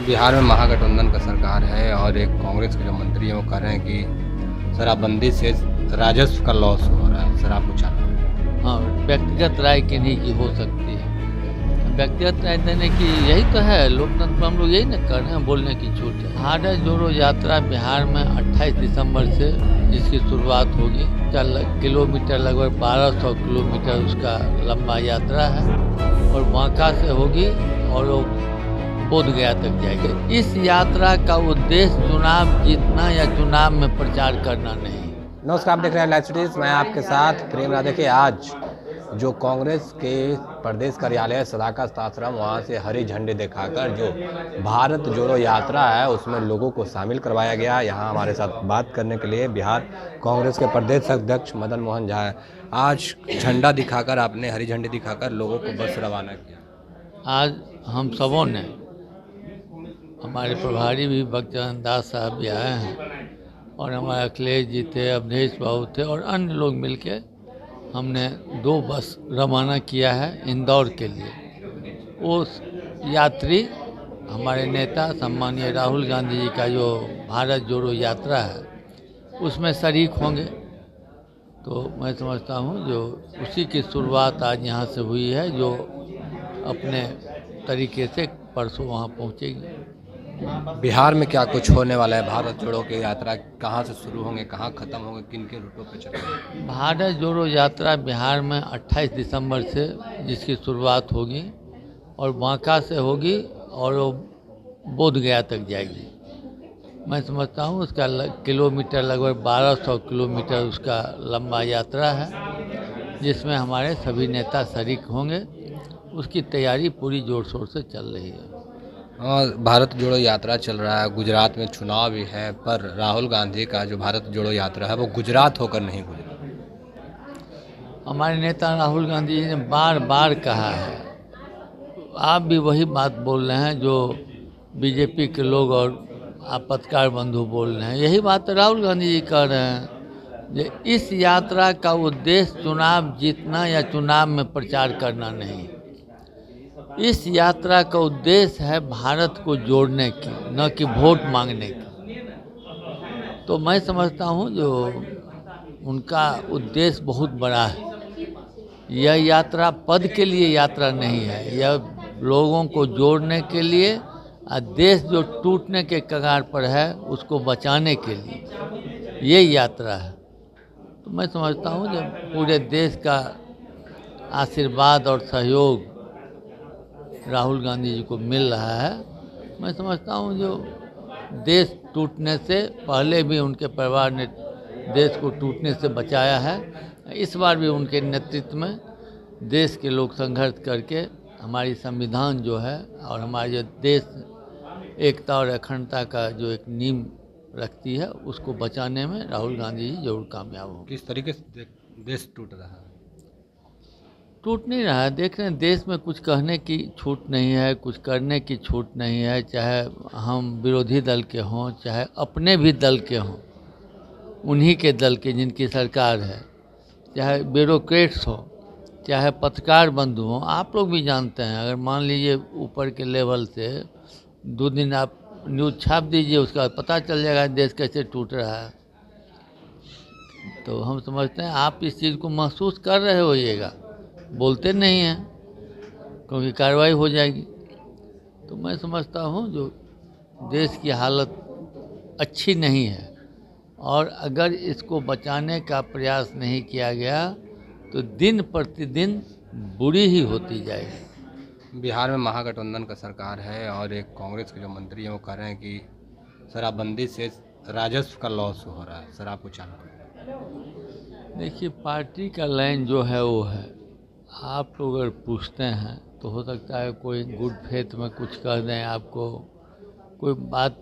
बिहार में महागठबंधन का सरकार है और एक कांग्रेस के जो मंत्री हैं वो कह रहे हैं कि शराबबंदी से राजस्व का लॉस हो रहा है। शराब को चालू। हाँ, व्यक्तिगत राय किन्हीं की हो सकती है। व्यक्तिगत राय देने की यही तो है लोकतंत्र में, हम लोग यही ना कर रहे हैं, बोलने की छूट है। भारत जोड़ो यात्रा बिहार में 28 दिसंबर से जिसकी शुरुआत होगी। किलोमीटर लगभग 1200 किलोमीटर उसका लंबा यात्रा है और बांका से होगी और वो बोध गया तक जाएगी। इस यात्रा का उद्देश्य चुनाव जीतना या चुनाव में प्रचार करना नहीं। नमस्कार, आप देख रहे हैं लाइव सिटीज। मैं आपके साथ प्रेम राधे। देखिए, आज जो कांग्रेस के प्रदेश कार्यालय सदाकत आश्रम, वहाँ से हरी झंडी दिखाकर जो भारत जोड़ो यात्रा है उसमें लोगों को शामिल करवाया गया। यहाँ हमारे साथ बात करने के लिए बिहार कांग्रेस के प्रदेश अध्यक्ष मदन मोहन झा है। आज झंडा दिखाकर, आपने हरी झंडी दिखाकर लोगों को बस रवाना किया। आज हम सबों ने, हमारे प्रभारी भी भक्तचरण दास साहब भी आए हैं और हमारे अखिलेश जी थे, अवधेश बाबू थे और अन्य लोग मिलके हमने 2 बस रवाना किया है इंदौर के लिए। उस यात्री हमारे नेता सम्मानीय राहुल गांधी जी का जो भारत जोड़ो यात्रा है उसमें शरीक होंगे। तो मैं समझता हूँ जो उसी की शुरुआत आज यहाँ से हुई है, जो अपने तरीके से परसों वहाँ पहुँचेगी। बिहार में क्या कुछ होने वाला है? भारत जोड़ो की यात्रा कहाँ से शुरू होंगे, कहाँ खत्म होंगे, किन के रूटों पे चलेंगे? भारत जोड़ो यात्रा बिहार में 28 दिसंबर से जिसकी शुरुआत होगी और बांका से होगी और वो बोध गया तक जाएगी। मैं समझता हूँ उसका किलोमीटर लगभग 1200 किलोमीटर उसका लंबा यात्रा है, जिसमें हमारे सभी नेता शरीक होंगे। उसकी तैयारी पूरी जोर शोर से चल रही है। और भारत जोड़ो यात्रा चल रहा है, गुजरात में चुनाव भी है, पर राहुल गांधी का जो भारत जोड़ो यात्रा है वो गुजरात होकर नहीं गुजरा। हमारे नेता राहुल गांधी जी ने बार बार कहा है, आप भी वही बात बोल रहे हैं जो बीजेपी के लोग और आप पत्रकार बंधु बोल रहे हैं। यही बात तो राहुल गांधी जी कह रहे हैं कि इस यात्रा का उद्देश्य चुनाव जीतना या चुनाव में प्रचार करना नहीं। इस यात्रा का उद्देश्य है भारत को जोड़ने की, न कि वोट मांगने की। तो मैं समझता हूँ जो उनका उद्देश्य बहुत बड़ा है। यह यात्रा पद के लिए यात्रा नहीं है, यह लोगों को जोड़ने के लिए और देश जो टूटने के कगार पर है उसको बचाने के लिए ये यात्रा है। तो मैं समझता हूँ जब पूरे देश का आशीर्वाद और सहयोग राहुल गांधी जी को मिल रहा है, मैं समझता हूँ जो देश टूटने से पहले भी उनके परिवार ने देश को टूटने से बचाया है। इस बार भी उनके नेतृत्व में देश के लोग संघर्ष करके हमारी संविधान जो है और हमारे जो देश एकता और अखंडता का जो एक नींव रखती है उसको बचाने में राहुल गांधी जी जरूर कामयाब होंगे। किस तरीके से देश टूट रहा है? टूट नहीं रहा है, देख रहे हैं देश में कुछ कहने की छूट नहीं है, कुछ करने की छूट नहीं है। चाहे हम विरोधी दल के हों, चाहे अपने भी दल के हों, उन्हीं के दल के जिनकी सरकार है, चाहे ब्यूरोक्रेट्स हो, चाहे पत्रकार बंधु हों। आप लोग भी जानते हैं, अगर मान लीजिए ऊपर के लेवल से 2 दिन आप न्यूज़ छाप दीजिए, उसका पता चल जाएगा देश कैसे टूट रहा है। तो हम समझते हैं आप इस चीज़ को महसूस कर रहे होइएगा, बोलते नहीं हैं क्योंकि कार्रवाई हो जाएगी। तो मैं समझता हूँ जो देश की हालत अच्छी नहीं है और अगर इसको बचाने का प्रयास नहीं किया गया तो दिन प्रतिदिन बुरी ही होती जाएगी। बिहार में महागठबंधन का सरकार है और एक कांग्रेस के जो मंत्री हैं वो कह रहे हैं कि शराबबंदी से राजस्व का लॉस हो रहा है। शराब को चालू। देखिए, पार्टी का लाइन जो है वो है। आप लोग अगर पूछते हैं तो हो सकता है कोई गुड फेथ में कुछ कह दें, आपको कोई बात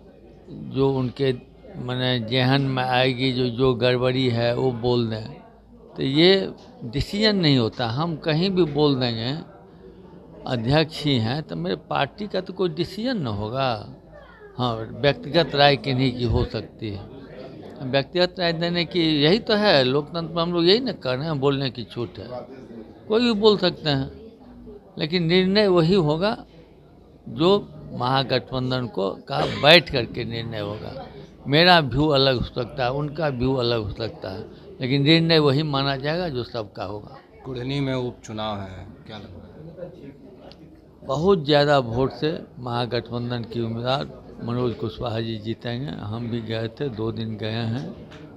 जो उनके माने जेहन में आएगी, जो गड़बड़ी है वो बोल दें। तो ये डिसीजन नहीं होता, हम कहीं भी बोल देंगे, अध्यक्ष ही हैं तो मेरे पार्टी का तो कोई डिसीजन न होगा। हाँ, व्यक्तिगत राय किन्हीं की हो सकती है। व्यक्तिगत राय देने की यही तो है लोकतंत्र में, हम लोग यही ना कर रहे हैं, बोलने की छूट है। कोई भी बोल सकते हैं, लेकिन निर्णय वही होगा जो महागठबंधन का बैठ करके निर्णय होगा। मेरा व्यू अलग हो सकता है, उनका व्यू अलग हो सकता है, लेकिन निर्णय वही माना जाएगा जो सबका होगा। कुढ़नी में उपचुनाव है, क्या लगता है? बहुत ज़्यादा वोट से महागठबंधन की उम्मीदवार मनोज कुशवाहा जी जीतेंगे। हम भी गए थे, 2 दिन गए हैं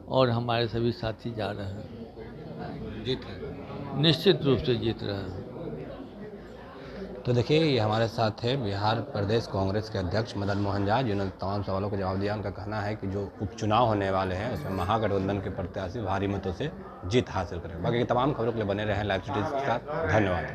और हमारे सभी साथी जा रहे हैं। जीत है। निश्चित रूप से जीत रहे हैं। तो देखिए, ये हमारे साथ है बिहार प्रदेश कांग्रेस के अध्यक्ष मदन मोहन झा, जिन्होंने तमाम सवालों का जवाब दिया। उनका कहना है कि जो उपचुनाव होने वाले हैं उसमें महागठबंधन के प्रत्याशी भारी मतों से जीत हासिल करेंगे। बाकी की तमाम खबरों के लिए बने रहें लाइव सिटीज के साथ। धन्यवाद।